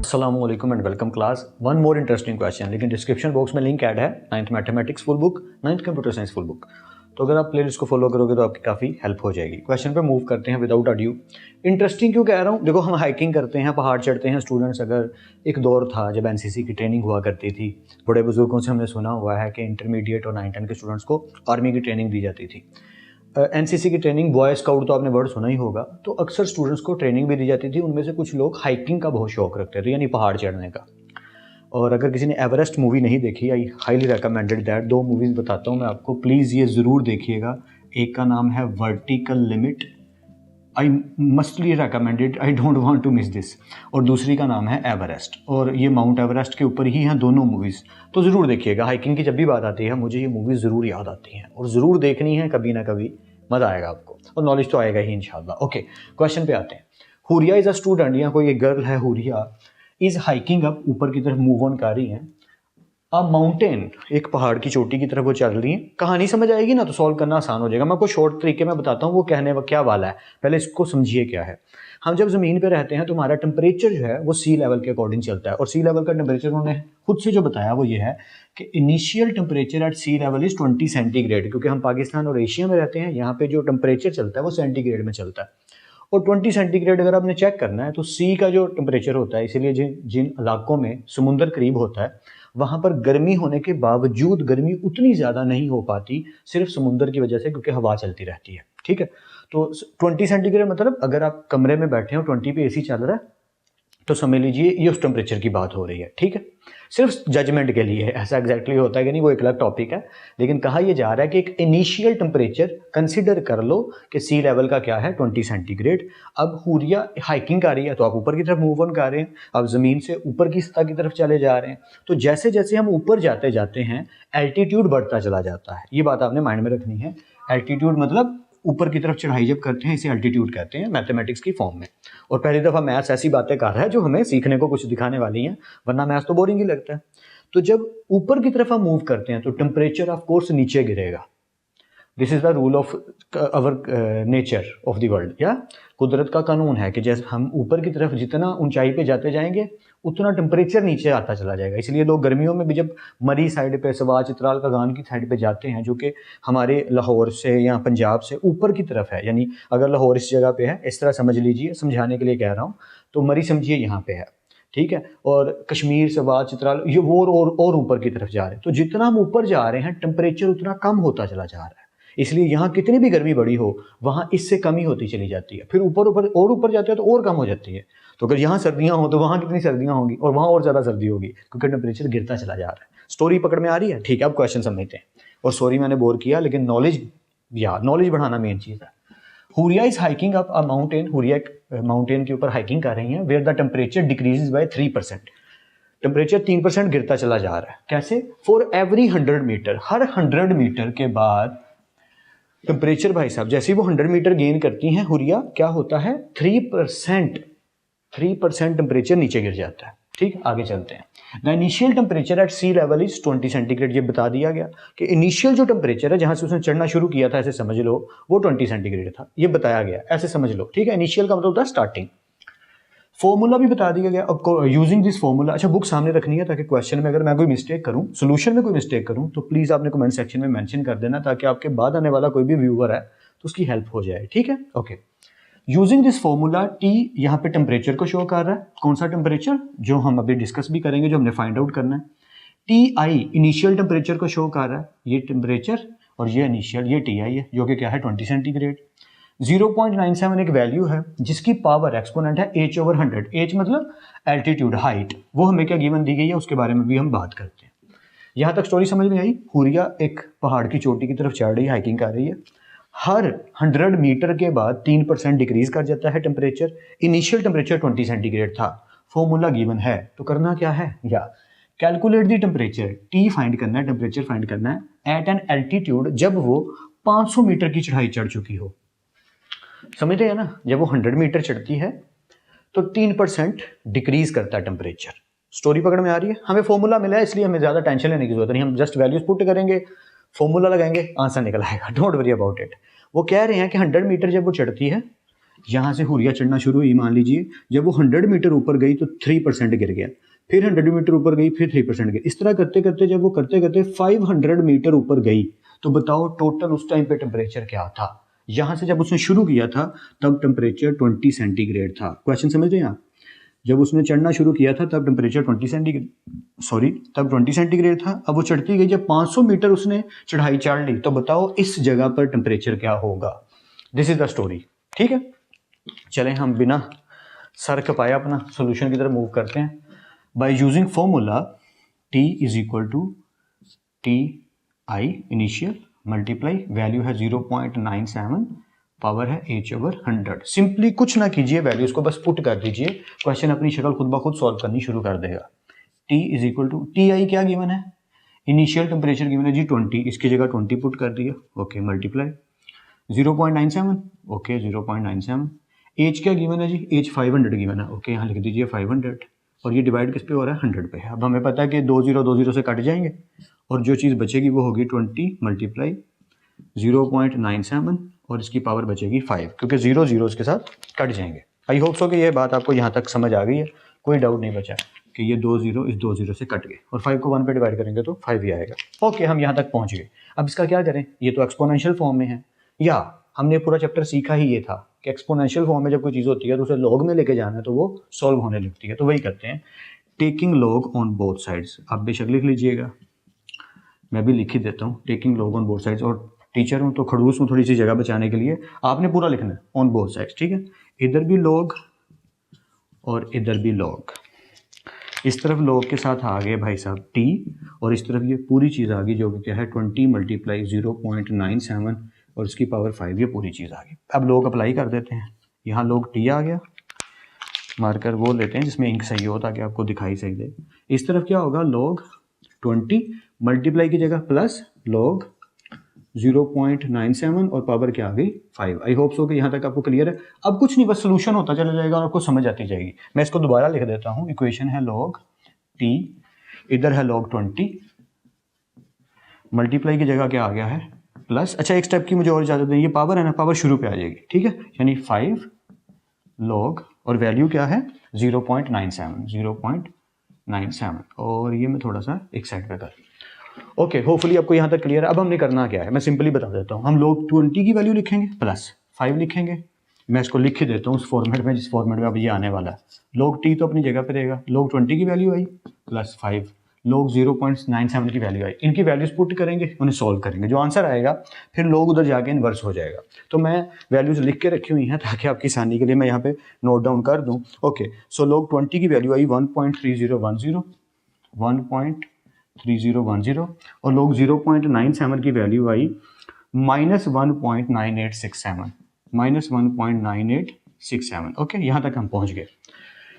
अस्सलामुअलैकुम and welcome class. One more interesting question, लेकिन description box में लिंक ऐड है 9th mathematics full book, 9th computer science full book. तो अगर आप प्लेलिस्ट को फॉलो करोगे तो आपकी काफ़ी हेल्प हो जाएगी। क्वेश्चन पे मूव करते हैं विदाउट अड्यू। इंटरेस्टिंग क्यों कह रहा हूँ, देखो हम हाइकिंग करते हैं, पहाड़ चढ़ते हैं स्टूडेंट्स। अगर एक दौर था जब एनसीसी की ट्रेनिंग हुआ करती थी, बड़े बुजुर्गों से हमने सुना हुआ है कि इंटरमीडिएट और 9th 10th के स्टूडेंट्स को आर्मी की ट्रेनिंग दी जाती थी। एनसीसी की ट्रेनिंग, बॉय स्काउट तो आपने वर्ड सुना ही होगा। तो अक्सर स्टूडेंट्स को ट्रेनिंग भी दी जाती थी। उनमें से कुछ लोग हाइकिंग का बहुत शौक रखते थे, यानी पहाड़ चढ़ने का। और अगर किसी ने एवरेस्ट मूवी नहीं देखी, आई हाईली रिकमेंडेड दैट। दो मूवीज़ बताता हूँ मैं आपको, प्लीज़ ये ज़रूर देखिएगा। एक का नाम है vertical limit, I mostly recommended, I don't want to miss this. और दूसरी का नाम है एवरेस्ट, और ये माउंट एवरेस्ट के ऊपर ही हैं दोनों मूवीज़। तो ज़रूर देखिएगा। हाइकिंग की जब भी बात आती है मुझे ये मूवीज़ ज़रूर याद आती हैं और ज़रूर देखनी है, कभी ना कभी मज़ा आएगा आपको और नॉलेज तो आएगा ही इंशाल्लाह। ओके, क्वेश्चन पे आते हैं। हुरिया इज़ अ स्टूडेंट, या कोई एक गर्ल है हुरिया, इज़ हाइकिंग अप, ऊपर की तरफ मूव ऑन कर रही हैं। अब माउंटेन, एक पहाड़ की चोटी की तरफ वो चढ़ रही है। कहानी समझ आएगी ना तो सॉल्व करना आसान हो जाएगा। मैं आपको शॉर्ट तरीके में बताता हूँ वो कहने क्या वाला है, पहले इसको समझिए क्या है। हम जब ज़मीन पे रहते हैं तो हमारा टेम्परेचर जो है वो सी लेवल के अकॉर्डिंग चलता है। और सी लेवल का टेम्परेचर उन्होंने खुद से जो बताया वो ये है कि initial temperature at sea level is 20 centigrade. क्योंकि हम पाकिस्तान और एशिया में रहते हैं, यहाँ पे जो टेम्परेचर चलता है वो सेंटीग्रेड में चलता है। और 20 सेंटीग्रेड अगर आपने चेक करना है तो सी का जो टेम्परेचर होता है, इसीलिए जिन जिन इलाकों में समुंदर करीब होता है वहाँ पर गर्मी होने के बावजूद गर्मी उतनी ज़्यादा नहीं हो पाती, सिर्फ समुंदर की वजह से, क्योंकि हवा चलती रहती है। ठीक है, तो 20 सेंटीग्रेड मतलब अगर आप कमरे में बैठे हो 20 पे एसी चल रहा है तो समझ लीजिए ये उस टेम्परेचर की बात हो रही है। ठीक है, सिर्फ जजमेंट के लिए, ऐसा एग्जैक्टली होता है कि नहीं वो एक अलग टॉपिक है। लेकिन कहा यह जा रहा है कि एक इनिशियल टेम्परेचर कंसिडर कर लो कि सी लेवल का क्या है, 20 सेंटीग्रेड। अब हुरिया हाइकिंग कर रही है तो आप ऊपर की तरफ मूव ऑन कर रहे हैं, अब ज़मीन से ऊपर की सतह की तरफ चले जा रहे हैं। तो जैसे जैसे हम ऊपर जाते जाते हैं एल्टीट्यूड बढ़ता चला जाता है। ये बात आपने माइंड में रखनी है। एल्टीट्यूड मतलब ऊपर की तरफ चढ़ाई जब करते हैं इसे एल्टीट्यूड कहते हैं मैथमेटिक्स की फॉर्म में। और पहली दफ़ा मैथ्स ऐसी बातें कर रहा है जो हमें सीखने को कुछ दिखाने वाली हैं, वरना मैथ्स तो बोरिंग ही लगता है। तो जब ऊपर की तरफ हम मूव करते हैं तो टेम्परेचर ऑफ कोर्स नीचे गिरेगा। This is the rule of our nature of the world, या कुदरत का कानून है कि जैसे हम ऊपर की तरफ जितना ऊंचाई पे जाते जाएंगे उतना टेम्परेचर नीचे आता चला जाएगा। इसलिए लोग गर्मियों में भी जब मरी साइड पे, सवा चित्राल कागान की साइड पे जाते हैं, जो कि हमारे लाहौर से या पंजाब से ऊपर की तरफ है, यानी अगर लाहौर इस जगह पे है, इस तरह समझ लीजिए, समझाने के लिए कह रहा हूँ, तो मरी समझिए यहाँ पे है। ठीक है, और कश्मीर से बाद चित्राल ये वो और ऊपर की तरफ जा रहे हैं। तो जितना हम ऊपर जा रहे हैं टेम्परेचर उतना कम होता चला जा रहा है। इसलिए यहाँ कितनी भी गर्मी बड़ी हो वहाँ इससे कमी होती चली जाती है। फिर ऊपर ऊपर और ऊपर जाते हैं तो और कम हो जाती है। तो अगर यहाँ सर्दियाँ हो तो वहाँ कितनी सर्दियाँ होंगी और वहाँ और ज़्यादा सर्दी होगी, क्योंकि टेम्परेचर गिरता चला जा रहा है। स्टोरी पकड़ में आ रही है? ठीक है, अब क्वेश्चन समझते हैं। और सॉरी मैंने बोर किया, लेकिन नॉलेज बढ़ाना मेन चीज़ है। Huriya is hiking up a mountain, Huriya mountain के ऊपर हाइकिंग कर रही हैं, where the temperature decreases by 3%। Temperature 3% गिरता चला जा रहा है। कैसे? फॉर एवरी 100 मीटर, हर 100 मीटर के बाद टेम्परेचर भाई साहब जैसे ही वो 100 मीटर गेन करती हैं हुरिया, क्या होता है, 3% टेम्परेचर नीचे गिर जाता है। ठीक, आगे चलते हैं। The initial temperature at sea level is 20 centigrade. ये बता दिया गया कि इनिशियल जो टेम्परेचर है जहां से उसने चढ़ना शुरू किया था, ऐसे समझ लो, वो 20 सेंटीग्रेड था। ये बताया गया, ऐसे समझ लो। ठीक है, इनिशियल का मतलब होता है स्टार्टिंग। फॉर्मूला भी बता दिया गया। अब यूजिंग दिस फॉर्मूला, अच्छा बुक सामने रखनी है ताकि क्वेश्चन में अगर मैं कोई मिस्टेक करूं, सोल्यूशन में कोई मिस्टेक करूं, तो प्लीज आपने कमेंट सेक्शन में मेंशन कर देना, ताकि आपके बाद आने वाला कोई भी व्यूअर है तो उसकी हेल्प हो जाए। ठीक है, okay. Using this formula, T यहाँ पे टेम्परेचर को शो कर रहा है। कौन सा टेम्परेचर? जो हम अभी डिस्कस भी करेंगे, जो हमने फाइंड आउट करना है। टी आई इनिशियल टेम्परेचर को शो कर रहा है, ये टेम्परेचर, और ये इनिशियल, ये टी आई है, जो कि क्या है, 20 सेंटीग्रेड। 0.97 एक वैल्यू है जिसकी पावर एक्सपोनेंट है h/100। h मतलब एल्टीट्यूड, हाइट। वो हमें क्या गिवन दी गई है उसके बारे में भी हम बात करते हैं। यहाँ तक स्टोरी समझ में आई? हुरिया एक पहाड़ की चोटी की तरफ चढ़ रही है, हाइकिंग कर रही है। हर 100 मीटर के बाद 3% डिक्रीज कर जाता है टेम्परेचर। इनिशियल टेम्परेचर 20 सेंटीग्रेड था। फॉर्मूला गिवन है, तो करना क्या है, या calculate the temperature, T find करना है, टेम्परेचर फाइंड करना है एट एन एल्टीट्यूड जब वो 500 मीटर की चढ़ाई चढ़ चुकी हो। समझ रहे हैं ना? जब वो 100 मीटर चढ़ती है तो 3% डिक्रीज करता है टेम्परेचर। स्टोरी पकड़ में आ रही है? हमें फॉर्मूला मिला है, इसलिए हमें ज़्यादा टेंशन लेने की जरूरत नहीं। हम जस्ट वैल्यूज पुट करेंगे, फॉर्मूला लगाएंगे, आंसर निकल आएगा। Don't worry about it. वो कह रहे हैं कि 100 मीटर जब वो चढ़ती है यहाँ से हुरिया चढ़ना शुरू हुई, मान लीजिए जब वो 100 मीटर ऊपर गई तो 3% गिर गया, फिर 100 मीटर ऊपर गई फिर 3% गिर, इस तरह करते करते जब वो करते करते 500 मीटर ऊपर गई तो बताओ टोटल उस टाइम पे टेम्परेचर क्या था। यहाँ से जब उसने शुरू किया था तब टेम्परेचर 20 सेंटीग्रेड था। क्वेश्चन समझ रहे हैं आप? जब उसने चढ़ना शुरू किया था तब टेम्परेचर 20 सेंटीग्रेड था। अब वो चढ़ती गई, जब 500 मीटर उसने चढ़ाई चढ़ ली तो बताओ इस जगह पर टेम्परेचर क्या होगा। This is the story. ठीक है, चलें हम बिना सर खपाए अपना सोल्यूशन की तरफ मूव करते हैं। By using formula T is equal to T I initial multiply value है 0.97, पावर है h/100। सिंपली कुछ ना कीजिए, वैल्यूज को बस पुट कर दीजिए, क्वेश्चन अपनी शक्ल खुद ब खुद सॉल्व करनी शुरू कर देगा। T is equal to T I क्या गिवन है, इनिशियल टेम्परेचर गिवन है जी 20, इसकी जगह 20 पुट कर दिया, ओके, मल्टीप्लाई 0.97, ओके 0.97। एच क्या गिवन है जी, एच 500 गिवन है, ओके यहाँ लिख दीजिए 500, और ये डिवाइड किस पे हो रहा है 100 पे। अब हमें पता है कि 2 0 से कट जाएंगे और जो चीज़ बचेगी वो होगी 20 मल्टीप्लाई 0.97 और इसकी पावर बचेगी 5, क्योंकि 0 0 के साथ कट जाएंगे। आई होप सो कि ये बात आपको यहाँ तक समझ आ गई है, कोई डाउट नहीं बचा कि ये 2 0 इस 2 0 से कट गए और 5 को 1 पे डिवाइड करेंगे तो 5 ही आएगा। ओके, हम यहाँ तक पहुँच गए। अब इसका क्या करें, ये तो एक्सपोनेंशियल फॉर्म में है, या हमने पूरा चैप्टर सीखा ही ये था कि एक्सपोनेंशियल फॉर्म में जब कोई चीज़ होती है तो उसे लॉग में लेके जाना है तो वो सॉल्व होने लगती है। तो वही करते हैं, taking log on both sides. आप बेशक लिख लीजिएगा, मैं भी लिख ही देता हूँ, taking log on both sides. और टीचर हूँ तो खड़ूस हूँ, थोड़ी सी जगह बचाने के लिए आपने पूरा लिखना है ऑन बोथ साइड्स। ठीक है, इधर भी लॉग और इधर भी लॉग। इस तरफ लॉग के साथ आ गए भाई साहब t, और इस तरफ ये पूरी चीज़ आ गई जो कि क्या है 20 मल्टीप्लाई 0.97 और इसकी पावर 5, ये पूरी चीज़ आ गई। अब लॉग अप्लाई कर देते हैं, यहाँ लॉग t आ गया, मार्कर वो लेते हैं जिसमें इंक सही हो ताकि आपको दिखाई सही दे। इस तरफ क्या होगा, लॉग 20 मल्टीप्लाई की जगह प्लस लॉग 0.97 और पावर क्या आ गई 5। आई होप सो कि यहाँ तक आपको क्लियर है। अब कुछ नहीं, बस सोल्यूशन होता चला जाएगा और आपको समझ आती जाएगी। मैं इसको दोबारा लिख देता हूँ, इक्वेशन है लॉग t, इधर है लॉग 20, मल्टीप्लाई की जगह क्या आ गया है प्लस। अच्छा, एक स्टेप की मुझे और इजाजत दें, ये पावर है ना, पावर शुरू पे आ जाएगी। ठीक है, यानी 5 लॉग और वैल्यू क्या है 0.97, और ये मैं थोड़ा सा एक साइड पे कर। ओके, होपफुली आपको यहाँ तक क्लियर है। अब हमने करना क्या है, मैं सिंपली बता देता हूँ। हम लोग 20 की वैल्यू लिखेंगे प्लस 5 लिखेंगे, मैं इसको लिख के देता हूँ उस फॉर्मेट में जिस फॉर्मेट में अब ये आने वाला है। लॉग t तो अपनी जगह पे रहेगा, लॉग 20 की वैल्यू आई प्लस 5, लॉग 0.97 की वैल्यू आई, इनकी वैल्यूज पुट करेंगे, उन्हें सॉल्व करेंगे, जो आंसर आएगा फिर लॉग उधर जाके इन्वर्स हो जाएगा। तो मैं वैल्यूज लिख के रखी हुई हैं ताकि आपकी आसानी के लिए मैं यहाँ पे नोट डाउन कर दूँ। ओके, सो लॉग 20 की वैल्यू आई 1.3010 और लॉग 0.97 की वैल्यू आई -1.9867। ओके, यहाँ तक हम पहुँच गए।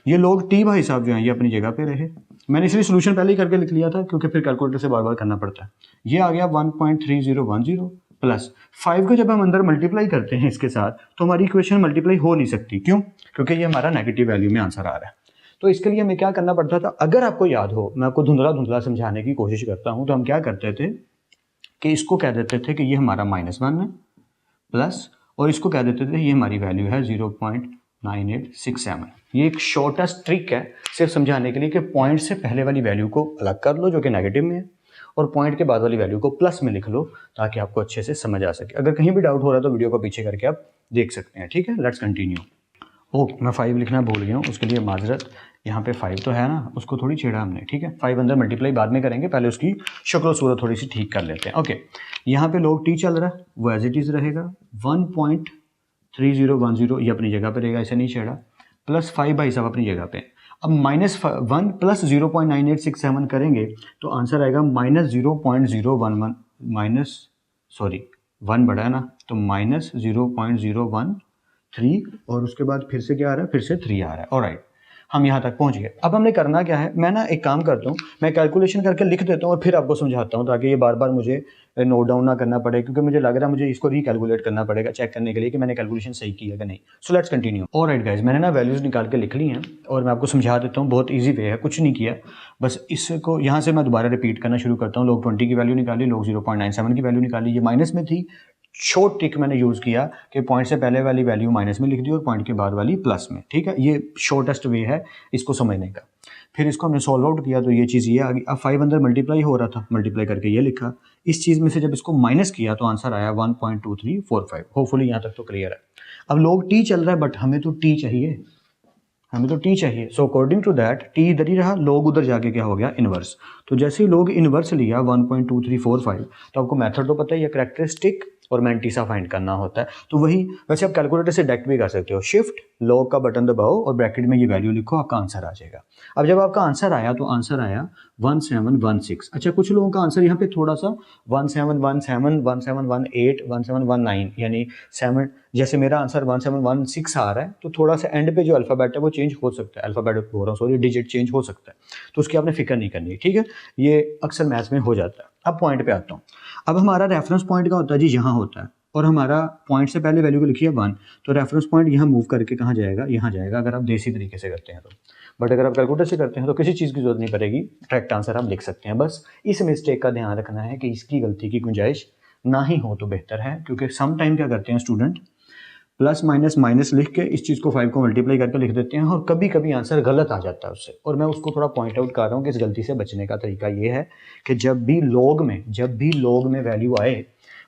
ये लॉग t भाई साहब जो हैं ये अपनी जगह पे रहे। मैंने इसलिए सोल्यूशन पहले ही करके लिख लिया था क्योंकि फिर कैलकुलेटर से बार बार करना पड़ता है। ये आ गया 1.3010 प्लस 5 को जब हम अंदर मल्टीप्लाई करते हैं इसके साथ तो हमारी इक्वेशन मल्टीप्लाई हो नहीं सकती। क्यों? क्योंकि ये हमारा नेगेटिव वैल्यू में आंसर आ रहा है। तो इसके लिए हमें क्या करना पड़ता था, अगर आपको याद हो, मैं आपको धुंधला धुंधला समझाने की कोशिश करता हूँ, तो हम क्या करते थे कि इसको कह देते थे कि ये हमारा -1 है प्लस, और इसको कह देते थे ये हमारी वैल्यू है 0.9867। ये एक शॉर्टेस्ट ट्रिक है सिर्फ समझाने के लिए कि पॉइंट से पहले वाली वैल्यू को अलग कर लो जो कि नेगेटिव में है, और पॉइंट के बाद वाली वैल्यू को प्लस में लिख लो ताकि आपको अच्छे से समझ आ सके। अगर कहीं भी डाउट हो रहा है तो वीडियो को पीछे करके आप देख सकते हैं। ठीक है, लेट्स कंटिन्यू। ओह, मैं 5 लिखना भूल गया हूँ, उसके लिए माजरत। यहाँ पे 5 तो है ना, उसको थोड़ी छेड़ा हमने। ठीक है, 5 अंदर मल्टीप्लाई बाद में करेंगे, पहले उसकी शक्ल सूरत थोड़ी सी ठीक कर लेते हैं। ओके, यहाँ पे लॉग t चल रहा है, वो एज इट इज़ रहेगा 1.3010, ये अपनी जगह पे रहेगा, इसे नहीं छेड़ा, प्लस 5 भाई साहब अपनी जगह पे। अब -1 प्लस 0.9867 करेंगे तो आंसर आएगा -0.011 1 बड़ा है ना, तो -0.013, और उसके बाद फिर से क्या आ रहा है, फिर से 3 आ रहा है। ऑलराइट, हम यहाँ तक पहुँच गए। अब हमने करना क्या है, मैं ना एक काम करता हूँ, मैं कैलकुलेशन करके लिख देता हूँ और फिर आपको समझाता हूँ ताकि ये बार बार मुझे नोट डाउन ना करना पड़े, क्योंकि मुझे लग रहा है मुझे इसको रिकैलकुलेट करना पड़ेगा चेक करने के लिए कि मैंने कैलकुलेशन सही किया कि नहीं। So let's continue. Alright guys, मैंने ना वैल्यूज़ निकाल के लिख ली हैं और मैं आपको समझा देता हूँ, बहुत ईजी वे है, कुछ नहीं किया, बस इसको यहाँ से मैं दोबारा रिपीट करना शुरू करता हूँ। लॉग 20 की वैल्यू निकाली, लॉग 0.97 की वैल्यू निकाली, ये माइनस में थी, शॉर्ट ट्रिक मैंने यूज़ किया कि पॉइंट से पहले वाली वैल्यू माइनस में लिख दी और पॉइंट के बाद वाली प्लस में, ठीक है। ये शॉर्टेस्ट वे है इसको समझने का। फिर इसको हमने सॉल्व आउट किया तो ये चीज़ ये आ गई। अब 5 अंदर मल्टीप्लाई हो रहा था, मल्टीप्लाई करके ये लिखा। इस चीज़ में से जब इसको माइनस किया तो आंसर आया 1.2345। होपफुली यहाँ तक तो क्लियर है। अब लोग टी चल रहा है बट हमें तो टी चाहिए, हमें तो टी चाहिए। So according to that T इधर ही रहा, लोग उधर जाके क्या हो गया, इनवर्स। तो जैसे ही लोग इनवर्स लिया 1.2345, तो आपको मेथड तो पता ही है, कैरेक्टरिस्टिक और मैंटीसा फाइंड करना होता है। तो वही वैसे आप कैलकुलेटर से डायरेक्ट भी कर सकते हो, शिफ्ट लॉग का बटन दबाओ और ब्रैकेट में ये वैल्यू लिखो, आपका आंसर आ जाएगा। अब जब आपका आंसर आया तो आंसर आया 1716। अच्छा, कुछ लोगों का आंसर यहाँ पे थोड़ा सा 1717, 1718, 1719 यानी 7, जैसे मेरा आंसर 1716 आ रहा है तो थोड़ा सा एंड पे जो अल्फ़ाबेट है वो चेंज हो सकता है, अल्फ़ाबेट बोल रहा हूँ सॉरी, डिजिट चेंज हो सकता है, तो उसकी आपने फिक्र नहीं करनी, ठीक है। ये अक्सर मैथ्स में हो जाता है। अब पॉइंट पे आता हूँ। अब हमारा रेफरेंस पॉइंट का होता है जी, यहाँ होता है, और हमारा पॉइंट से पहले वैल्यू को लिखिए 1, तो रेफरेंस पॉइंट यहाँ मूव करके कहाँ जाएगा, यहाँ जाएगा, अगर आप देसी तरीके से करते हैं तो। बट अगर आप कैलकुलेटर से करते हैं तो किसी चीज़ की जरूरत नहीं पड़ेगी, डायरेक्ट आंसर आप लिख सकते हैं। बस इस मिस्टेक का ध्यान रखना है कि इसकी गलती की गुंजाइश ना ही हो तो बेहतर है, क्योंकि सम टाइम क्या करते हैं स्टूडेंट, प्लस माइनस माइनस लिख के इस चीज़ को 5 को मल्टीप्लाई करके लिख देते हैं और कभी कभी आंसर गलत आ जाता है उससे। और मैं उसको थोड़ा पॉइंट आउट कर रहा हूँ कि इस गलती से बचने का तरीका ये है कि जब भी लॉग में वैल्यू आए,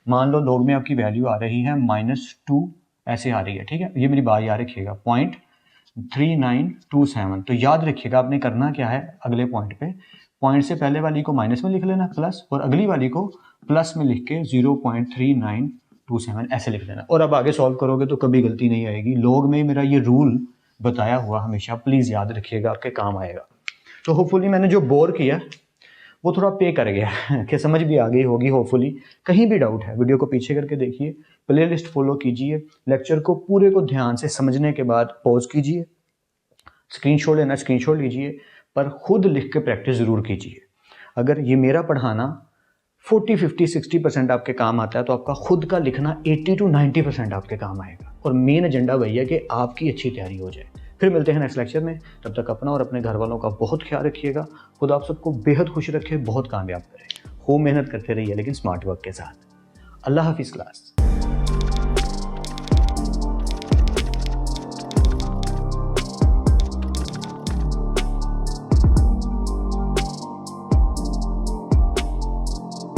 मान लो लॉग में आपकी वैल्यू आ रही है -2 ऐसे आ रही है, ठीक है, ये मेरी बात याद रखिएगा 0.3927, तो याद रखिएगा आपने करना क्या है, अगले पॉइंट पे पॉइंट से पहले वाली को माइनस में लिख लेना प्लस, और अगली वाली को प्लस में लिख के 0.3927 ऐसे लिख देना। और अब आगे सॉल्व करोगे तो कभी गलती नहीं आएगी। लॉग में मेरा ये रूल बताया हुआ हमेशा प्लीज़ याद रखिएगा, आपके काम आएगा। तो होपफुली मैंने जो बोर किया वो थोड़ा पे कर गया कि समझ भी आ गई होगी होपफुली। कहीं भी डाउट है वीडियो को पीछे करके देखिए, प्लेलिस्ट फॉलो कीजिए, लेक्चर को पूरे को ध्यान से समझने के बाद पॉज कीजिए, स्क्रीनशॉट लेना स्क्रीनशॉट लीजिए, पर खुद लिख के प्रैक्टिस ज़रूर कीजिए। अगर ये मेरा पढ़ाना 40, 50, 60% आपके काम आता है तो आपका खुद का लिखना 80 to 90% आपके काम आएगा। और मेन एजेंडा वही है कि आपकी अच्छी तैयारी हो जाए। फिर मिलते हैं नेक्स्ट लेक्चर में, तब तक अपना और अपने घर वालों का बहुत ख्याल रखिएगा। खुद आप सबको बेहद खुश रखे, बहुत कामयाब करें। खूब मेहनत करते रहिए लेकिन स्मार्ट वर्क के साथ। अल्लाह हाफिज़ क्लास।